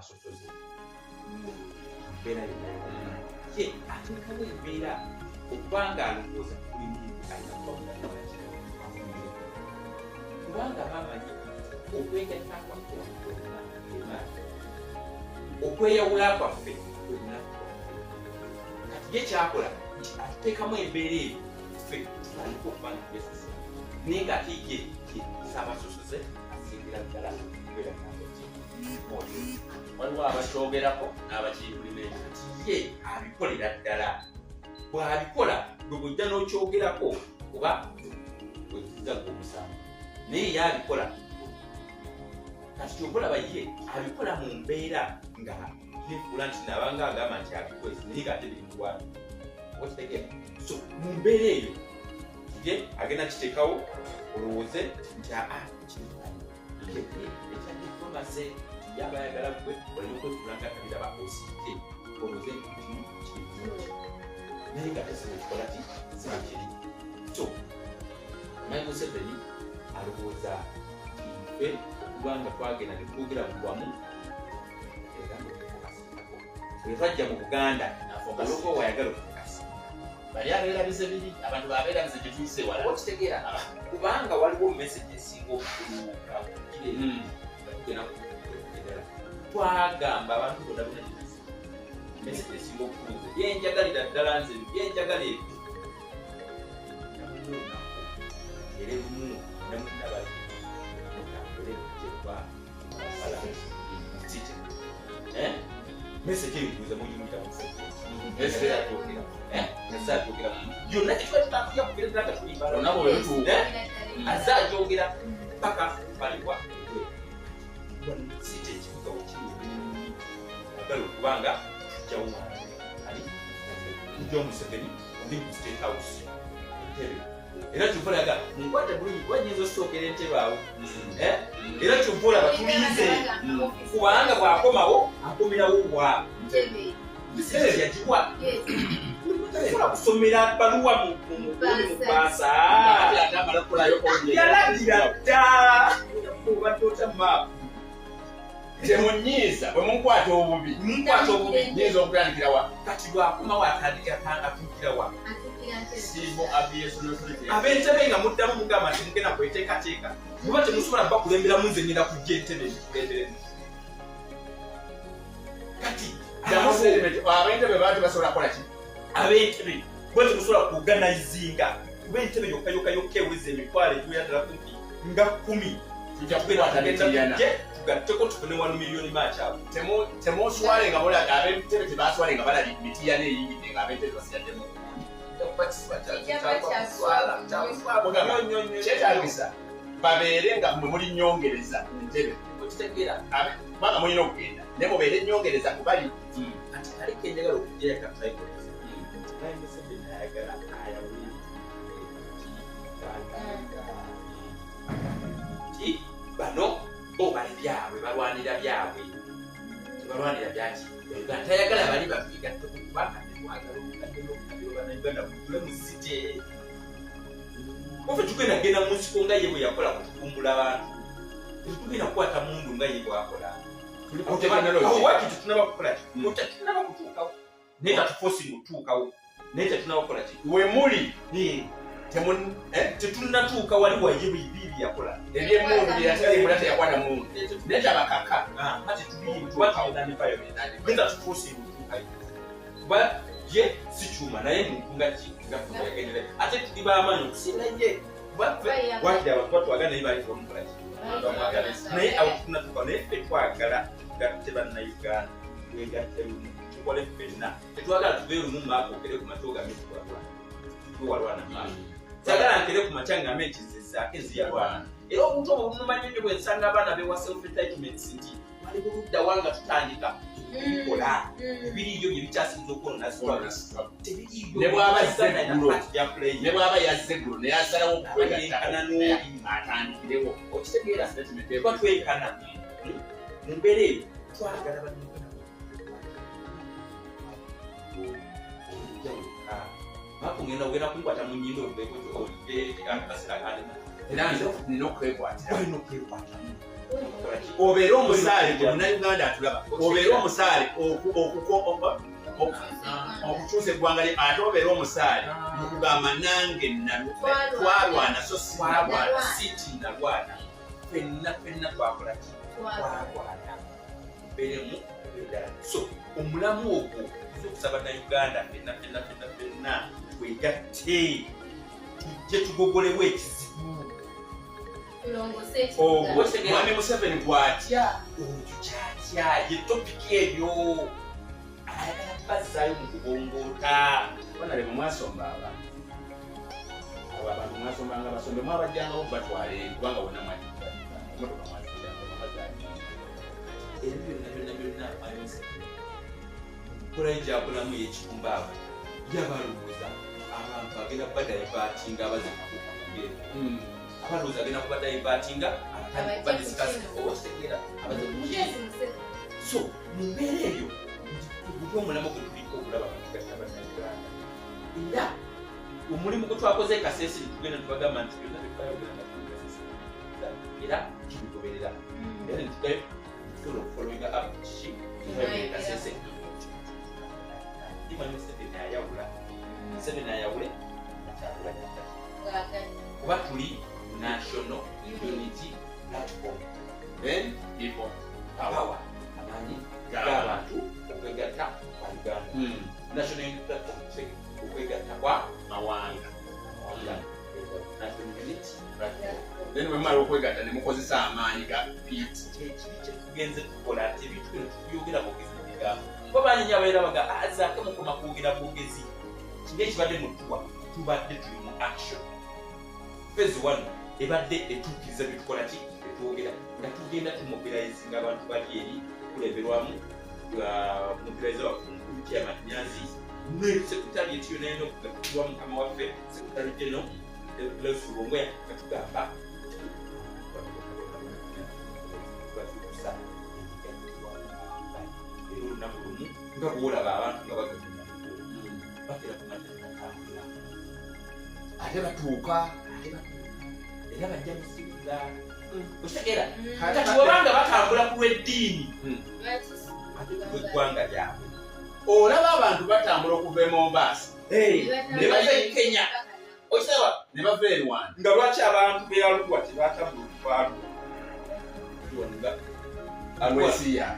twasosoze mbeera ye ateekawo embeera okubanga alowooza kuli muntu alina kubamunaaki kubanga bamanyi okwegatta kwaffe okweyawula kwaffe kati ye kyakola nti atuteekamu embeera eyo ffe tumaliko okubanga twesisa naye ng'ate ye saabasosoze asingira ddala kubeera waliwo abakyogerako n'abakiikulira kati ye abikolera ddala bw'abikola gwe bwojja n'okyogerako oba wekizaga omusango naye ye abikola kati kyokulaba ye abikola mu mbeera nga nefuula nti nabanga agamba nti abikwezi naye ng'ate birimuwaabi okitegeera so mu mbeera eyo ye agenda kiteekawo olowooze nti ekyadiplomacy yaba ayagala gwe olina okwefuula nga tabiraba osiike olowooze nti naye nga tesinekikola ti sinekiri so Museveni alowooza nti ffe okubanga twagenda netwogera mu bwamu bwe twajja mu Buganda aloko wayagala okukasi bali abeera bize biri abantu babeera bize gyetuyise wala okitegeera kubanga waliwo message esinga okuluuka tugenda kugendera twagamba abantu bonna bonna gyetuyise message esinga okuluuka yenjagalira ddala nze yenjagala ebyo era ebimu namunabali message ebibuuza munyumira yonna ekitwatutakuya kugerera nga tulimbala aze agyogera paka balibwa site ekibuga wekiri agala okubanga tujjawo ali tujja Museveni ndi mu State House entebe era kyufola yaga nkwate bulungi wanyinza osookera entebe awo era kyufola batulize kubanga bw'akomawo akomerawo bwa biseera byagibwa Kula kusomera baluwa mu baasa yalagira dda kubatota map temunyiiza bwe munkwata obubi nyiiza okutandikira wa kati bw'akomawo atandikira wa Civil Aviation Authority ab'entebe nga muddamu mugamba nti mugenda kweteekateeka muba temusobola bakulemberamu nze ngenda kujja entebe nkugenderemu kati ab'entebe baati basobola kukola ki ab'entebe bwe temusobola kuorganizinga kuba entebe yokka eweza emitwalo egiwera kumpi nga 10 tujja kugenda tugatteko tufune 1 million machawo temuswale nga bolaga ab'entebe tebaswale nga balaba mitiyana eyingidde nga ab'entebe basigaddemu kyetagisa babeere nga mwe muli nyongereza ntebe okitegeera kubanga mulina okugenda naye mubeere nyongereza kubali ati aliko enjagala okugyayo kataikolesa ayagala ayawuli ti bano bo bali byabwe balwanira byabwe tebalwanira byaki tayagala bali babigatte kubanga temwagala Uganda kule muzite ofe tukena genda musiko nga ye bwe yakola kutumbula abantu tukena kwata mundu nga ye bwakola waki tunaba kukola tunaba kutuukawo neta tufosi kutuukawo neta tunaba kukola ki we muli tetunatuuka wali waye bibi yakola ebyemundu byeyatali mulate yakwana mundu neta bakaka ati tubiwatidanifayo neta tufosi kutuukayo kuba ye si kyuma naye munkunga kigafuyagendere ate tuli b'amaanyi okusinga ye wakiri abantu batwagala naye bali omukola ki naye awo tunatuuka naye ffe twagala tugatte bannayuganda twegatte lumu tukole ffenna tetwagala tuve lumu maaka okere ku matooga tuwalwana maaka kyagala nkere ku makya ngambe nti Zaake ziyalwana era obuntu obwo bumumanyi nnyo bwe nsanga abaana bewa self entitlements nti bali buludda wanga tutandika kukola ebiriyo bye bikyasinza okwona ne bw'aba yazze eggulo naye asalawo okwenkana n'oli atandikirewo okitegeera kuba twenkana mu mbeera eyo twagala bakugenda ogenda kunkwata mu nnyindo olina okwekwatamu obeera omusaale munnayuganda atulaba obeera omusaale okukyusa eggwanga lye ate obeera omusaale mukugamba nange twalwana so sitinalwana fenna twakola ki twalwana beremu eddala so omulamu ogwo okusaba nayuganda fenna twegatte tujje tugogolewo ekizibu mwami Museveni bw'atya oyo kyatya ye topiki ebyo ayagala kubazzaayo mu kubongoota banale mwasomba abantu mwasombanga abasombe mwabajjangawo kubatwala kubanga wonna mwaimotoka byonna kolayo gyakolamu yekikumbaabo yabalowooza abantu agenda kubadaivatinga abazikakukugere abalowooza agenda kubadaivatinga badisikaotegera so mu mbeera eyo guli omulamu gwe tuliko okulaba bagatabanauganda era omulimu gwe twakoze kasese tugenda tubagamba nti byonna byetwayogera era kibigoberera era nitugayo tusobola okufolowinga up kiki kasese imanyi Museveni ayawule kuba tuli national unity platform people power amanyi g'abantu okwegatta kwa Uganda national unity platform okwegatta kwa mawanga national unity platform then wemala okwegatta ne mukozesa amaanyi ga pit kyetugenze tukola ate ebintu bino tubyogera bwogezi mubigambo kuba banyinya baerabaga Zaake mukoma kwogera bwogezi kibe ekibadde mutuwa tubadde tuli mu action phase 1 ebadde etuukiriza byetukola ki etwogera nga tugenda tumobilizinga abantu bali eri kuleberwamu mobilize wakunkulu kyamanyazi nesekutali etiyo naye nokugatukirwa mukama waffe sekutali geno lesulongweya katugamba batukusa era olunaku lumu nga bwolaba abantu nga batera kumataaambula ate batuuka era bajja musinga okitegeera kati obanga batambula ku lw'eddiini ate lw'eggwanga lyabwe olaba abantu batambula okuva e Mombasa ne baza e Kenya okitegeera ne bava e Rwanda nga lwaki abantu beyaluwa tebatambula okuvaaluwanga alwesiya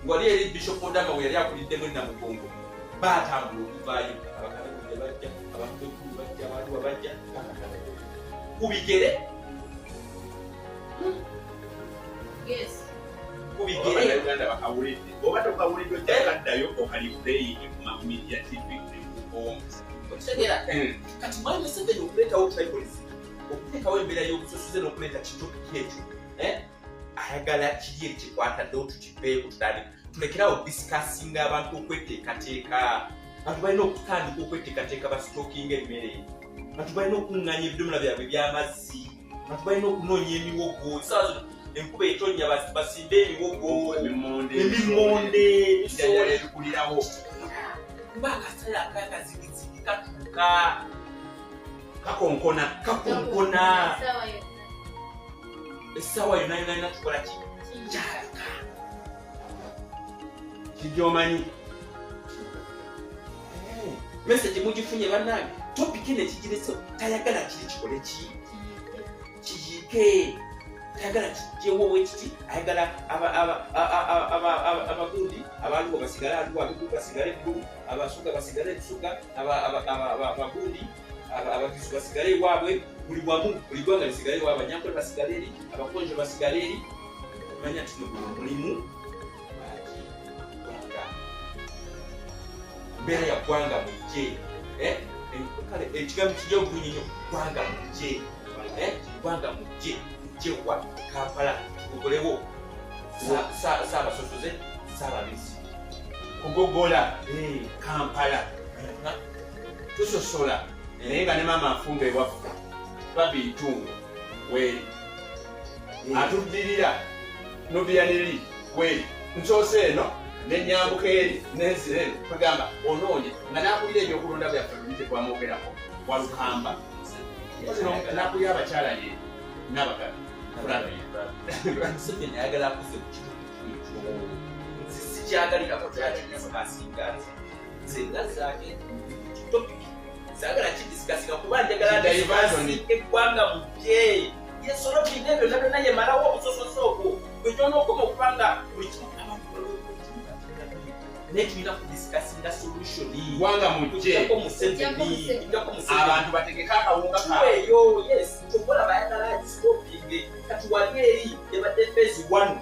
ng'oli eri Bishop Odama we yali akuliddemu Namugongo batambula okuvaayo abakalabude bajja abantu bekulu bajja abaluwa bajja kubigere kubigere Uganda bakawulidde oba tokawulidde ojjakaddayo okalibdeyi kumamedia TV okitegeera kati mwami Museveni okuleetawo tribalism okuteekawo embeera y'obusosoze n'okuleeta kitopiki ekyo ayagala kiri eri kikwataddewo tukiveeko tutandika tulekerawo disikasinga abantu okweteekateeka abantu balina okutandika okweteekateeka basitookinga emmere abantu balina okuŋŋanya ebidomola byabwe by'amazzi abantu balina okunoonya emiwogo saawa zino enkuba etonnya basimbe emiwogo emimonde ebikulirawo kuba akasale akakazigizigi katuuka kakonkona essaawa yonayonayina tukola ki kyalaka kijjomanyi message mugifunye bannange topiki nekigirese tayagala kiri kikole kiyiike tayagala kijjewo bwekiti ayagala abagundi abaliwo basigale aliwo abagundi basigale eggulu abasuga basigale ebusuga abagundi abakisu basigale ewaabwe buli wamu buli ggwanga lisigale ewaabwe abanyankole basigale eri abakonjo basigale eri omanya nti nogula omulimu mbeera ya ggwanga mujje kale ekigambo kijja obulungi nnyo ggwanga mujje jjewa Kampala tugogolewo saabasosoze saababisi kugogola Kampala tusosola naye nga ne maama afumba ewaffe babiitungo weeri atuddirira nobiyaniri weeri nsoose eno nenyambuka eri nenzira eno kwegamba onoonye nga nakulira ebyokulonda byaffe luli tetwamwogerako walukamba nakulira abakyala ye n'abagala Museveni ayagala akuze ku kitundu ekyo sikyagalirako kyakidisikasinga nze nga Zaake topic zaagala kidisikasinga kuba njagala eggwanga mu bye yesolopinga ebyo nabyonna yemalawo obusososo obwo bwekyona okoma okubanga buli kimu netulina kudisikasinga solution gwanga mujje abantu bategeka akawunga kaeyo yes tokola bayagala stopinge kati wali eri ebadde phase 1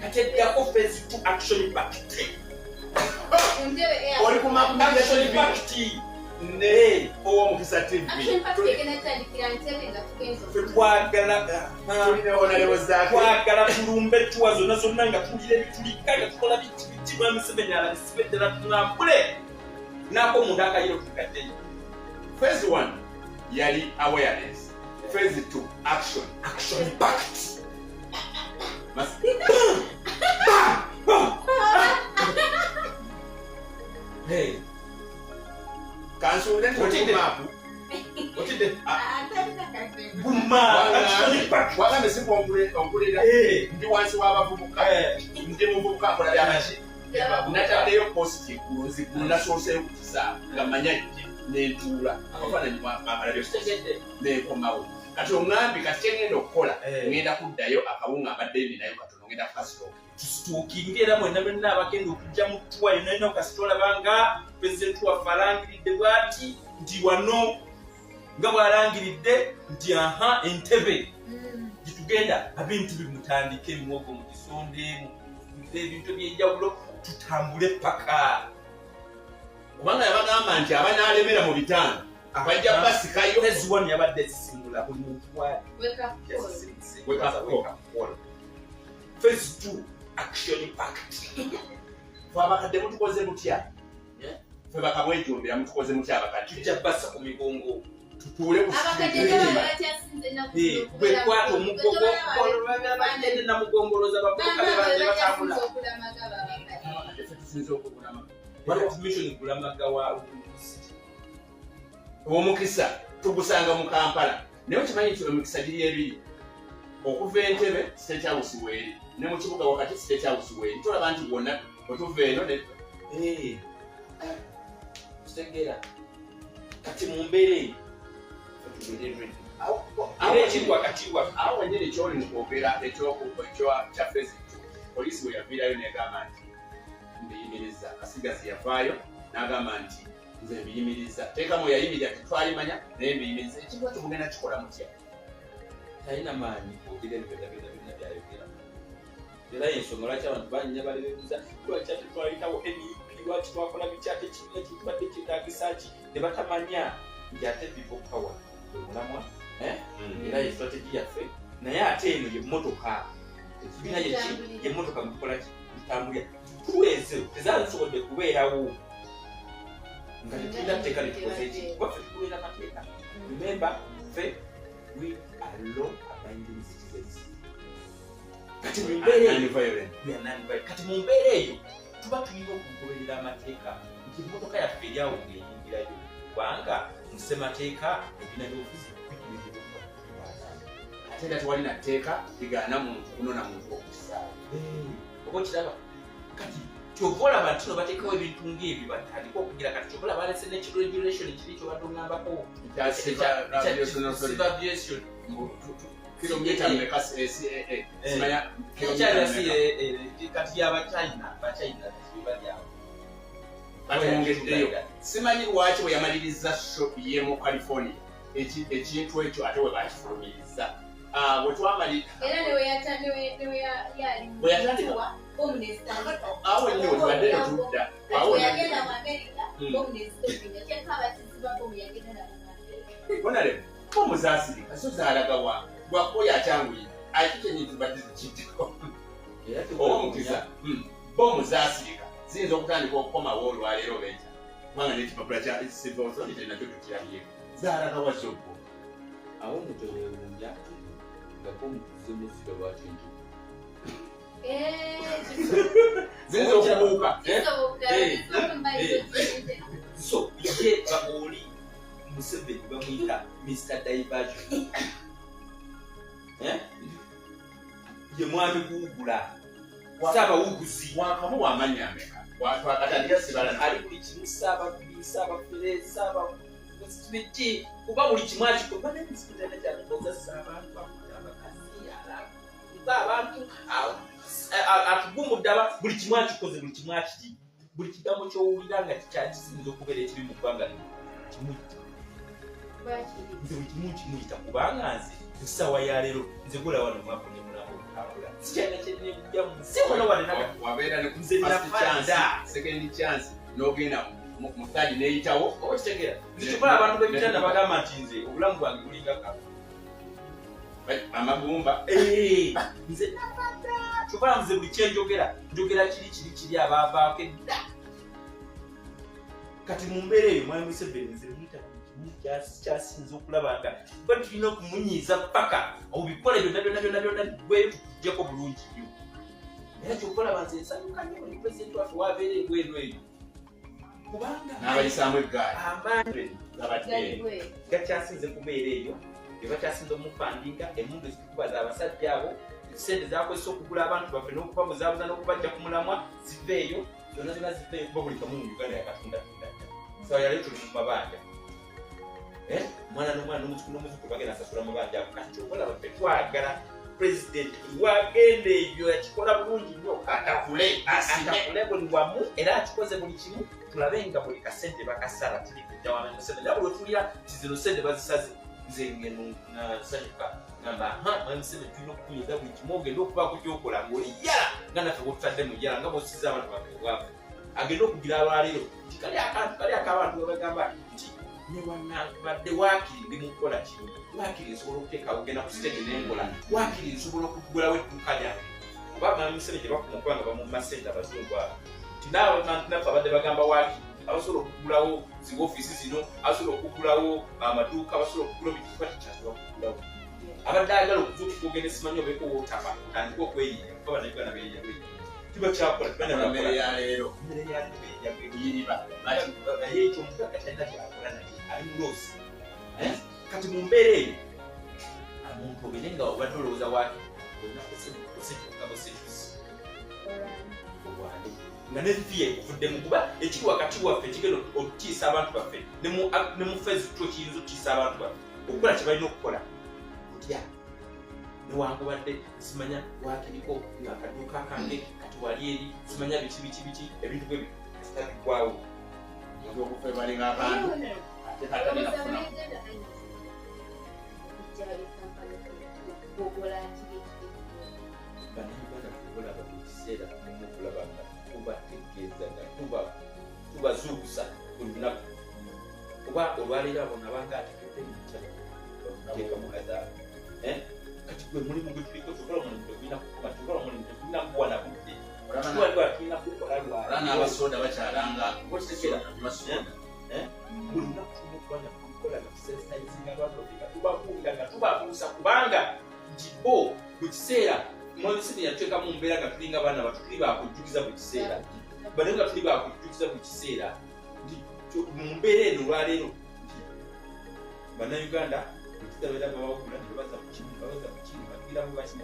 kati eddako phase 2 action pact oli kumakuma action pact ne owo mukisa TV twagala tulumbe tuwa zonna zonna nga tulira ebitulika nga tukola bitima Museveni alabisibeddera tunambule nako omuntu akayiro tukaddeyo. Phase 1 yali awareness, phase 2 action pact. Hey, Kansulent mapu. Otide. Wala mesimbo onkulira. Ndi wansi w'abavubuka. Ndi muvubuka akola byamashi. Nataddeyo positive kulozi kunasooseyo ku kisaawe nga manyajje n'entuula abafaananyi abalabyo n'ekomawo. Kati oŋŋambi kati kyengenda okukola ngenda kuddayo akawunga abadde ndi nayo katono ngenda kukasitooka. Tusitookinga era mwenna benna abagenda okujja mu ttuwa yonna okasitoola banga pulezidenti waffe alangiridde bw'ati nti wano nga bw'alangiridde nti aha entebe gitugenda abintu bimutandike emiwogo mu kisonde ebintu ebyenjawulo tutambule paka kubanga yabagamba nti abanaalemera mu bitanda abajja basikayo. Phase 1 yabadde esisimbula buli muntu wali. Wake up call. Phase 2 action pact. Twabakadde mutukoze mutya? Fwe bakamwejumbira mutukoze mutya abakadde? Tujja bassa ku migongo. Tutuule ku bwe kwata omugogo bagende na mugongoloza bavubuka bebaze batambula. Waliwo commission Gulamaga wa omukisa tugusanga mu Kampala. Naye kimanyi nti omukisa giri ebiri. Okuva Entebbe State House weri ne mu kibuga wakati State House weri. Tulaba nti bwonna otuva eno ne kitegeera kati mu mbeera awo wenyini kyoli mukwogera kya Phase 2 poliisi we yaviirayo negamba nti mbiyimiriza. Kasigazi yavaayo n'agamba nti nze mbiyimiriza. Teekamu yayimirira tetwalimanya naye mbiyimiriza. Ekibuga kimugenda kikola mutya? talina maanyi kwogera ebibega byonna byayogera. Era y'ensonga lwaki abantu banyinya balebebuza lwaki ate twayitawo NUP lwaki twakola bitya ate kibiina kitubadde kyetaagisa ki ne batamanya nti ate people power gwe mulamwa era ye strategy yaffe naye ate eno y'emmotoka ekibiina y'emmotoka mukola kitambulira tuweeze tezaali zisobodde kubeerawo nga tetulina tteeka litukoze eki waffe tukubeera mateeka. Remember ffe we are law abiding citizens. Kati mu mbeera eyo tuba tulina okugoberera amateeka nti emmotoka yaffe eryawo ng'eyingirayo kubanga mu ssemateeka ebiina by'obufuzi bitumirizibwa ate nga tewalina tteeka ligaana muntu kunona muntu okukisaawe. Oba okiraba kati kyova olaba nti no bateekawo ebintu ng'ebyo batandika okugira kati kyokola balese nekiregulation kiri kyobadde oŋŋambako aviation kilomita mmeka simanya kati y'abachina bibadyawo batwongeddeyo. Simanyi lwaki bwe yamaliriza show ye mu California ekintu ekyo ate we bakifulumiriza bwe twamalira awo nnyo tubadde tetudda bonale omuzaasirika so zaalaga wa lwakoyo akyanguyi akitenyi tubadde zikiddeko omukiza bomuzaasirika ziyinza okutandika okukomawo olwaleero beeta kubanga nekipapula kya civil authority nakyo tukirabyeko zaalaga wa zoggo awo mutoweewunja nga bomukuzemusiga lwakintu ziyinza okubuuka so ye baoli Museveni bamuyita Mr. Diversion. kugula saba wuguzi wakamu wamanya ameka watu akatandika sibala ali buli kimu saba fere saba sibiti kuba buli kimu akiko bane bisikutana cyane koza saba abakazi abantu atugumudaba buli kimu akikoze buli kimu akiri buli kigambo kyowulira nga kikyakisinza okubeera ekiri mu ggwanga kimu nze buli kimu kitakubanga nze essaawa ya leero nze gula wano mwako ne mulamu okutambula sikyalina kyennebujamu siwona wanenaga wabeera ne second chance n'ogenda mu third n'eyitawo oba kitegeera nze kyokkola abantu b'ebitanda bagamba nti nze obulamu bwange bulinga kaba amagumba nze nafata kyokkola nze buli kyenjogera kiri abaavaako edda kati mu mbeera eyo mwami Museveni nze muyita kyasinza okulaba nga ba tulina okumunyiiza paka obikola byonna bwe tujjako bulungi nnyo era kyokolaba nze nsanyuka nnyo buli pulezidenti waffe wabeera ebweru eyo kubanga n'abayisaamu eggaali amaani gakyasinze kubeera eyo ebakyasinza omufandinga emundu ezitukubaza abasajja abo sente zakozesa okugula abantu baffe n'okubabuzaabuza n'okubajja ku mulamwa ziva eyo zonna ziva eyo kuba buli kamu mu Uganda yakatunda sawa yali tuli mu mabanja mwana n'omuzukulu bagenda asasula amabanja ago kati kyokola baffe twagala pulezidenti wagenda ebyo yakikola bulungi nnyo atakule buli wamu era akikoze buli kimu tulabe nga buli kasente bakasala tiri kujja wamanya Museveni era buli wetulira kizino sente bazisaze nze ngeno nasanyuka ngamba mwami Museveni tulina okukunyiza buli kimu ogenda okubaako kyokola ng'oli yala nga naffe bwetutadde mu yala nga bwosiza abantu baffe bwaffe agenda okugira alwaleero nti kali ak'abantu babagamba nti newanakubadde waakiri ndi mukukola kino waakiri nsobola okuteekawo ogenda ku siteegi n'enkola waakiri nsobola okugulawo edduuka lyange oba mwami Museveni gye bakumukuba nga bamu masente abazungu abo nti naawe naffe abadde bagamba waakiri abasobola okugulawo zi ofiisi zino abasobola okugulawo amaduuka abasobola okugulawo bikikuba tikyasobola okugulawo abadde agala okuza okugenda esimanyi obeeko wootapa otandika okweyiya kuba bannayuganda beeyiya kiba kyakola mmere ya leero naye ekyo omugaga talina kyakola naye ali muloozi kati mu mbeera eyo omuntu obeere nga obadde olowooza waaki olinakosetusi nga nefiye okuvuddemu kuba ekiri wakati waffe ekigenda okukiisa abantu baffe ne mu feezi kyo kiyinza okukiisa abantu baffe okukola kye balina okukola kutya newankubadde simanya wakiriko akaduuka kange kati wali eri simanya biki ebintu bwe bitatugwawo okufe balinga abantu bannayuganda tukolaba buli kiseera tulina okulaba nga tubategeeza nga tubazuukusa buli lunaku kuba olwaleero abo nabanga atekedde muteeka mukazaabo kati gwe mulimu gwe tuliko tukola omulimu tegulina kukuma tukola omulimu tegulina kuwana budde tulina kukola lwala n'abasoda bakyalanga okitegera buli lunaku tulina okubanga tukola nga tusensitayizinga abafrika tubabuulira nga tubabuusa kubanga nti bo buli kiseera mwami Museveni yatuteekamu mu mbeera nga tulinga abaana batu tuli bakujjukiza buli kiseera bale nga tuli bakujjukiza buli kiseera nti mu mbeera eno olwaleero nti bannayuganda tutabeera nga bawugula nti babaza mu kimu bagiramu baki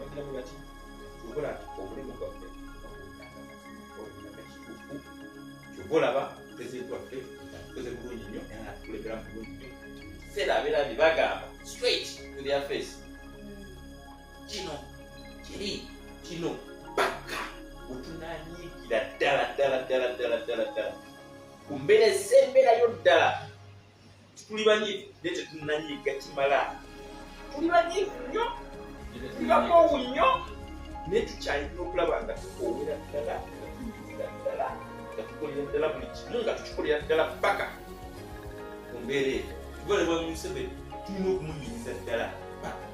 kyobola nti omulimu gwaffe kituufu kyobolaba pulezidenti waffe tukoze bulungi nnyo era natukulemberamu bulungi nnyo kiseera abeera bibagamba straight to their face kino kino paka otunanyiigira ddala ku mbeera ez'embeerayo ddala tuli banyiivu naye tetunanyiiga kimala tuli banyiivu nnyo tulibakoowu nnyo naye tukyalina okulaba nga tukoowera ddala nga tukolera ddala buli kimu nga tukikolera ddala paka ku mbeera eyo tugole mwami Museveni tulina okumunyiriza ddala paka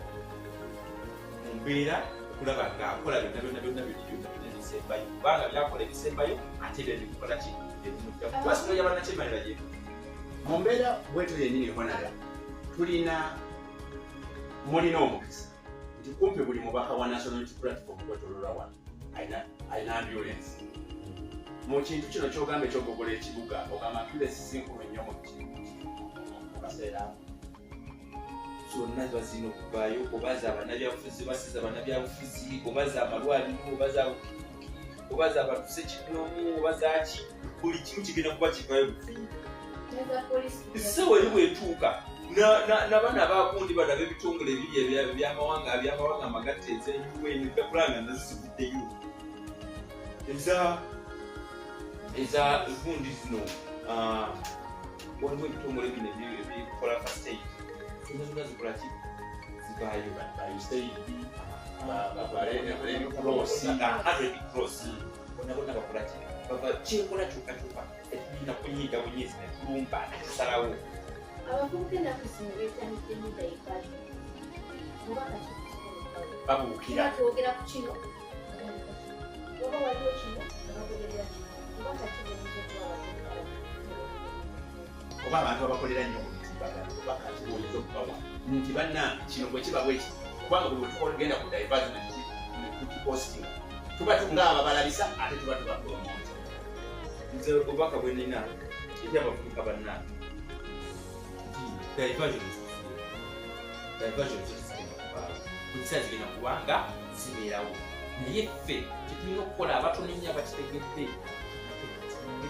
mu mbeera okulaba ng'akola byonna ebisembayo kubanga byakola ebisembayo ate ebyo bikola ki ebimujjakubasinoonya bannakimalira gye mu mbeera bwetu yennyini honala mulina omukisa nti kumpi buli mubaka wa national unity platform gwetololwa wano alina ambulance mu kintu kino kyogamba ekyogogola ekibuga ogamba ambulance sinkulu nnyo mu kaseera zonna bazina okuvaayo obaza abannabyabufuzi basiza abannabyabufuzi obaza amalwaliro obaza abatuse kinomu obazaki buli kimu kigenda kuba kivaayo bufiibi essaawa eri bwetuuka n'abaana abakundi bano ab'ebitongole ebiri ebyamawanga amagatte ez'UN gakulanga nazo zivuddeyo eza gundi zino waliwo ebitongole bino ebikola first aid zonna zikola ki zivaayo bonna bakola ki bava kyekola kyokkakyokka etulina kunyiga bunyezi netulumba netusalawo abavubuka ennaku zino beetandika emiddayifayo babuukira twogera ku kino oba waliwo kino abagoberera kino kubanga oba abantu abakolera nnyo mu mitimbagano bakakibuuliza okubawa nti bannange kino bwe kiba bweki kubanga buli wetukogenda ku divestment kukiposting tuba ngaaba balabisa ate tuba tubapromote nze obubaka bwe nina eri abavubuka bannange diversion zigenda kubaawo kukisaa zigenda kubanga zibeerawo naye ffe tetulina okukola abatono ennyo abakitegedde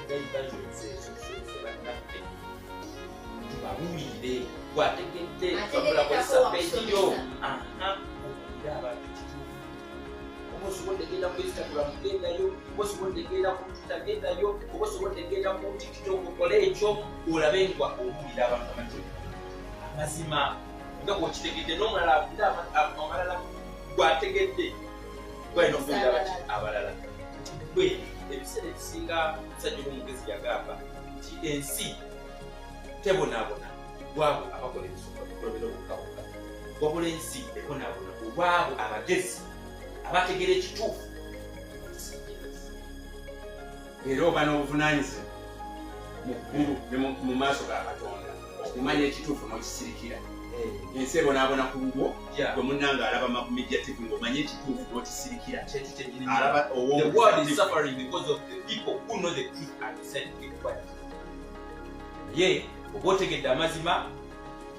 diversion zebannaffe tubabuulire gwategedde babulakozesa peejiyo owulire abantu kituufu oba osobodde genda mu Instagram gendayo oba osobodde genda ku Twitter gendayo oba osobodde genda ku TikTok okole ekyo olabe nga owulire abantu amateka mazima nga bwokitegedde n'omulala awulire amalala gwategedde gwalina okuwulira bati abalala gwe ebiseera ebisinga musajja omugezi yagamba nti ensi tebonaabona obwabo abakola ebisumba bikulobera obukawuka wabula ensi ebonaabona obwabo abagezi abategeera ekituufu era oba n'obuvunaanyizibwa mukkulu ne mu maaso ga Katonda okumanya ekituufu n'okisirikira ensi ebonaabona ku lulwo gwe munnanga alaba media TV ng'omanya ekituufu n'okisirikira The world is suffering because of the people who know the truth and send people quiet. Ye oba otegedde amazima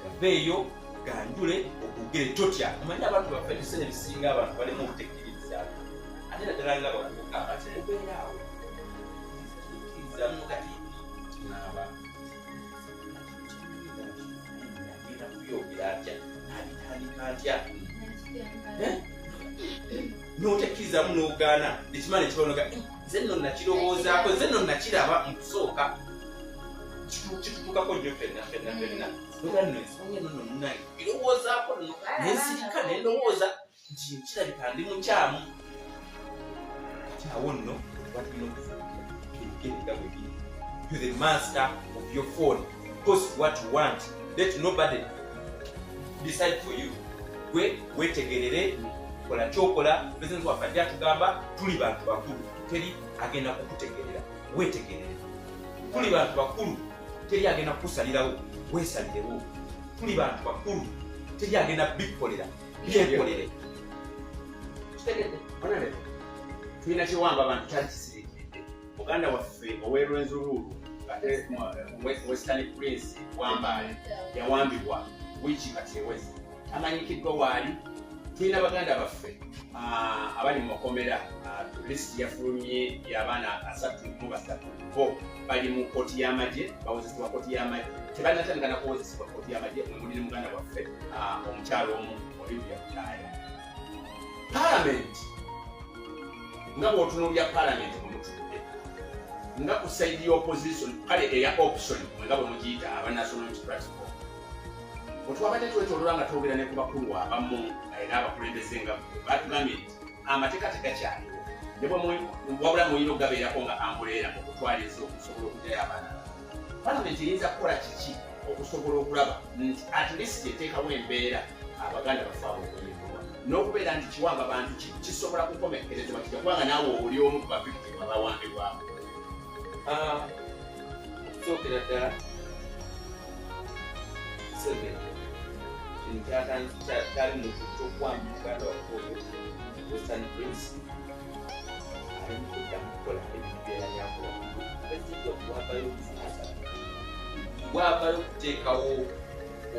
gaveeyo ganjule okugere totya omanye abantu baffe ebiseera ebisinga abantu balimu obutekkiriza ate naddala nga bavubuka atebeeraawo kirizamu kati naaba agenda kuyogera atya nabitandika atya n'otekkirizamu n'ogaana ekimala ekibonoga nze nno nakirowoozaako nze nno nakiraba mu kusooka kitutukako nnyo ffenna oga nno ensonga eno nonna birowoozaako nno nensirika nendowooza nti kirabika ndi mukyamu kyawo nno batulina okufuuka bwe biri you're the master of your phone. Post what you want. Let nobody decide for you. Wetegerere kola kyokola business wafadde atugamba tuli bantu bakulu teri agenda kukutegerera wetegerere tuli bantu bakulu teri agenda kusalirawo wesalirewo tuli bantu bakulu teri agenda bikolera byekolere kitegedde onale tulina kiwamba abantu kyali kisiriikidde muganda waffe ow'erwenzululu ate Western Prince wambaye yawambibwa wiki kati ewezi amanyikiddwa waali tulina baganda baffe abali mu makomera lisiti yafulumye y'abaana 3 bo bali mu kooti y'amagye bawozesebwa kooti y'amagye tebanatandika nakuwozesebwa kooti y'amagye omulire muganda waffe omukyalo omu Olivia Kutaaya Parliament nga bw'otunuulya Parliament mumutudde nga ku side y'opposition kale eya option nga bwe mugiyita aba National Unity Platform otwabadde twetololwa nga twogera ne ku bakulu abamu era abakulembeze nga batugambye nti amateeka tegakyaliwo ne wabula muyina okugabeerako nga ambuleera okutwaliza okusobola okugyayo abaana Parliament eyinza kukola kiki okusobola okulaba nti at least eteekawo embeera abaganda bafaabo okuyimbulwa n'okubeera nti kiwamba abantu kisobola kukomekerezebwa kitya kubanga naawe oli omu ku bavictim abawambibwamu okusookera ddala kyali mukyokwamu muganda wakoyo Western Prince ali mukuddamu kukola ebibeera byakola pulezidenti wavayo okuteekawo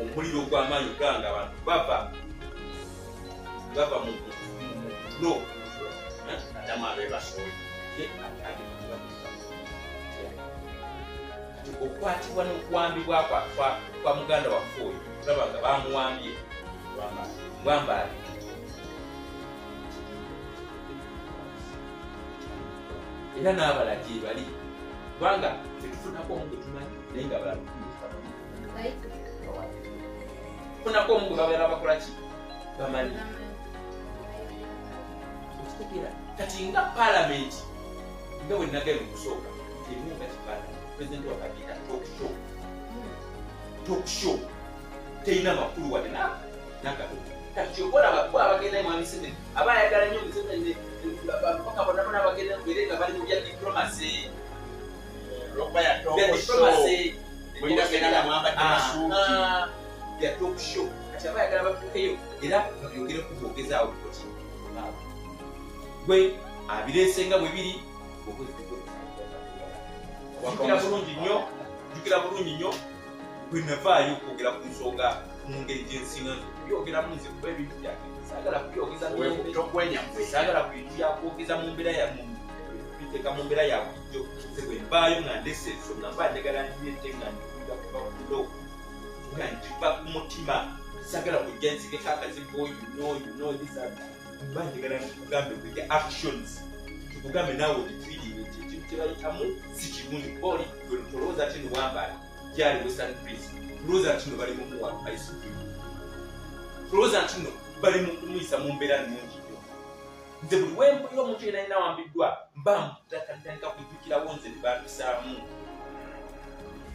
omuliro gw'amaanyi oganga abantu bava mu tulo adamu abebasooli kati okukwatibwa n'okuwambibwa kwa muganda waffe oyo olaba nga bamuwambye mwambaali era n'abala gye bali kubanga tetufunako omu gwe tumanyi naye nga abala tufunako omu gwe babeera bakola ki bamanyi okitegeera kati nga paalamenti nga bwe nagaye mu kusooka emu nga kipaalamenti pulezidenti wakagiita tokshow terina makulu wadde nakatono kati kyokolaba kuba abagenda mwami Museveni aba ayagala nnyo Museveni paka bonna bonna abagenda mbeere nga bali mu bya diplomasi ya tokshow kati aba ayagala batuukeyo era babyogere ku Ogezaawo koti gwe abireese nga bwe biri jukira bulungi nnyo bwe navaayo okwogera ku nsonga mu ngeri gyensinga byogera munze kuba ebintu byange saagala kubyogeza saagala kwogeza mu mbeera biteeka mu mbeera ya bulijjo ze bwe mbaayo nga ndese ensonga mba njagala njirete nga njiga kuva ku lo nga njiva ku mutima saagala kujja nzigeko akazimbo mba njagala nkugambe kweke actions tukugambe naawe obifiiringi nti ekintu kyebayitamu si kirungi kuba oli tolowooza ti niwambala gyali western prince tulowooza nti no bali mu muwa high school tulowooza nti no bali mu kumuyisa mu mbeera nnungi nnyo nze buli wempulira omuntu yena yina wambiddwa mba ntandika kujjukirawo nze tebambisaamu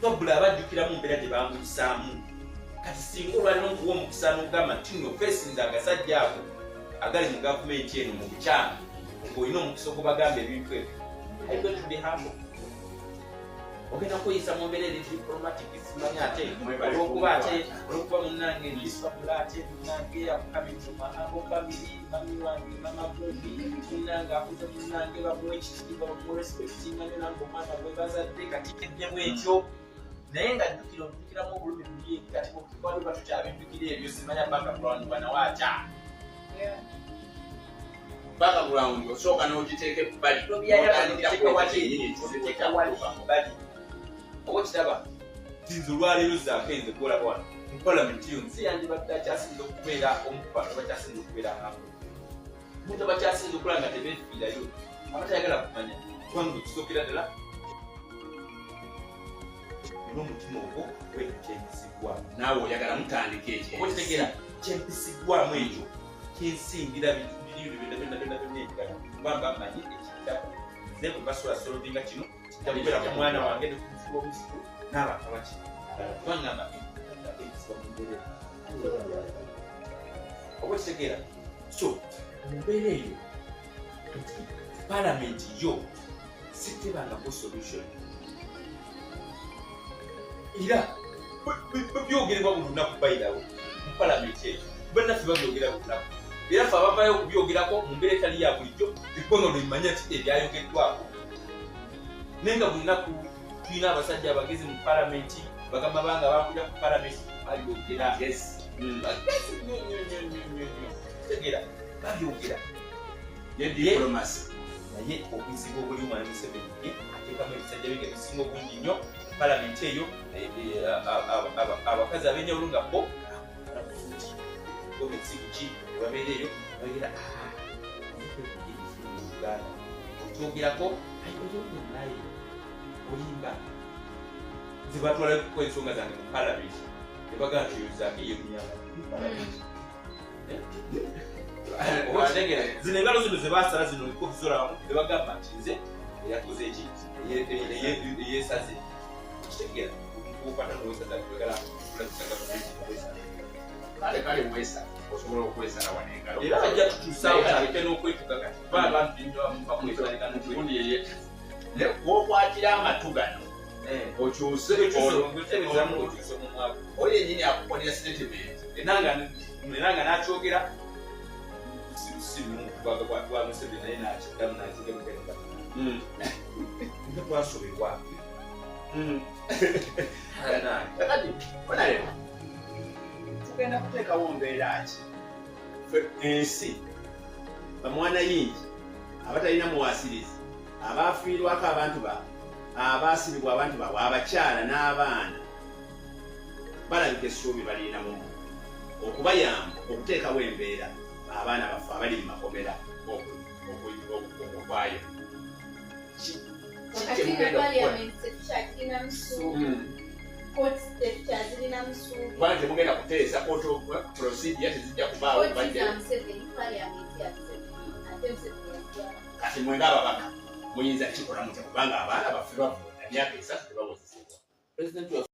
tobula abajjukira mu mbeera gye bambuyisaamu kati singa olwalina okuwa omukisa n'ogamba nti no fesinze agasajja ago agali mu gavumenti eno mu bukyama ng'olina omukisa ogubagamba ebintu ebyo are going to be humble ogenda kweyisa mu mbeera eri diplomatic simanyi ate olwokuba munnange ndisabula ate munnange akukamiriza omahanga famiri mami wange mama Bobi munnange akuze munnange bamuwa ekitiibwa bamurespektinga ne nange omwana gwe bazadde kati eddemu ekyo naye nga ojjukiramu obulumi buli kati waliwo batukyabijjukira ebyo simanya background banawaaca background osooka n'ogiteeka ebbali oba kitaba ntinze olwaleero Zaake nze gwolaba wano mu palamenti yo nze yandibadde akyasinza okubeera omukubano bakyasinza okubeera ahantu omuntu abakyasinza okulaba nga tebeefiirayo abatayagala kumanya kubanga ekisookera ddala n'omutima ogwo kyempisigwamu naawe oyagala mutandika ekitegeera kyempisigwamu ekyo kyensingira biriyo byonna ebigala kubanga mmanyi ekitabo nze bwe basobola solovinga kino kitakubeera ku mwana wange ne kumufuba omuzibu n'abantu abaki kubanga ekisiba mu mbeera oba kitegeera so mu mbeera eyo paalamenti yo sitebangako solution era byogerebwa buli lunaku bayirawo mu paalamenti eyo bannaffe babyogera buli lunaku era ffe abavaayo okubyogerako mu mbeera etali ya bulijjo eggwanga lwe limanya nti ebyayogeddwako naye nga buli lunaku tulina abasajja abagezi mu paalamenti bagamba banga bakulira ku paalamenti babyogera tegeera babyogera diplomasi naye obuzibu obuli omwana Museveni ateekamu ebisajja bye nga bisinga obungi nnyo paalamenti eyo abakazi ab'enjawulo nga bo gomesikuki babeereeyo bagira Uganda okyogerako naye olimba nze batwalako ensonga zange mu paalamenti ne bagamba nti Zaake yemunyanga obakitegera zino engalo zino ze basala zino liko bizorawamu ne bagamba nti nze eyakoze eki eyesaze kitegera okupata nowesaza kwegala kale mwesa osobola okwesala wanengalo era ajja tutusaawo taleke n'okwetuka kati kuba abantu bamwesalika n'okundi eye ne bw'okwatira amatu gano okyuse oyo yennyini akukolera statement enanga n'akyogera simukubaga kwa Museveni naye nakiddamu nakigemukenda nga twasoberwa onalema tugenda kuteekawo mbeera ki ensi bamwana yingi abatalina muwasirizi abaafiirwako abantu baabwe abaasibibwa abantu baabwe abakyala n'abaana balabika essuubi balinamu okubayamba okuteekawo embeera abaana baffe abali mu makomera okuvaayo kubanga temugenda kuteesa procedure tezijja kubaawo kati mwenga ababaka muyinza kikola mutya kubanga abaana baffe bavunda myaka 3 tebawozesebwa.